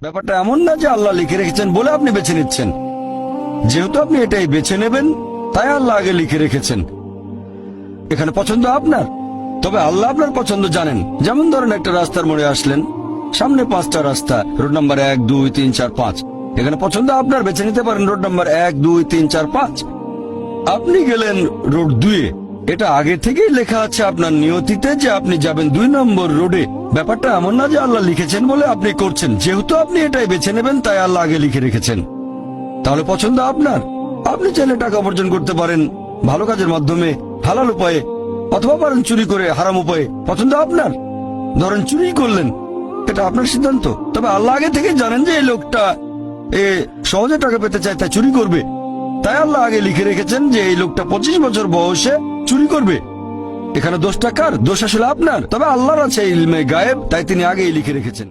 ব্যাপারটা এমন না যে আল্লাহ লিখে রেখেছেন বলে আপনি বেছে নিচ্ছেন। যেহেতু আপনি এটাই বেছে নেবেন, তাই আল্লাহ আগে লিখে রেখেছেন। এখানে পছন্দ আপনার, তবে আল্লাহ আপনার পছন্দ জানেন। যেমন ধরেন একটা রাস্তার মোড়ে আসলেন, সামনে 5টা রাস্তা, রোড নাম্বার 1, 2, 3, 4, 5। এখানে পছন্দ আপনার, বেছে নিতে পারেন রোড নাম্বার 1, 2, 3, 4, 5। আপনি গেলেন রোড 2-এ। এটা আগে থেকেই লেখা আছে আপনার নিয়তিতে যে আপনি যাবেন 2 নম্বর রোডে। ব্যাপারটা এমন না যে আল্লাহ লিখেছেন বলে আপনি করছেন। যেহেতু আপনি এটাই বেছে নেবেন, তাই আল্লাহ আগে লিখে রেখেছেন। তাহলে পছন্দ আপনার। আপনি চাইলে টাকা উপার্জন করতে পারেন ভালো কাজের মাধ্যমে, হালাল উপায়ে, অথবা পারেন চুরি করে হারাম উপায়ে। পছন্দ আপনার। ধরেন চুরি করলেন, এটা আপনার সিদ্ধান্ত। তবে আল্লাহ আগে থেকে জানেন যে এই লোকটা সহজে টাকা পেতে চায়, তাই চুরি করবে। তাই আল্লাহ আগে লিখে রেখেছেন যে এই লোকটা 25 বছর বয়সে চুরি করবে। এখানে দোষটা কার? দোষ আসলে আপনার। তবে আল্লাহর আছে ইলমে গায়েব, তাই তিনি আগেই লিখে রেখেছেন।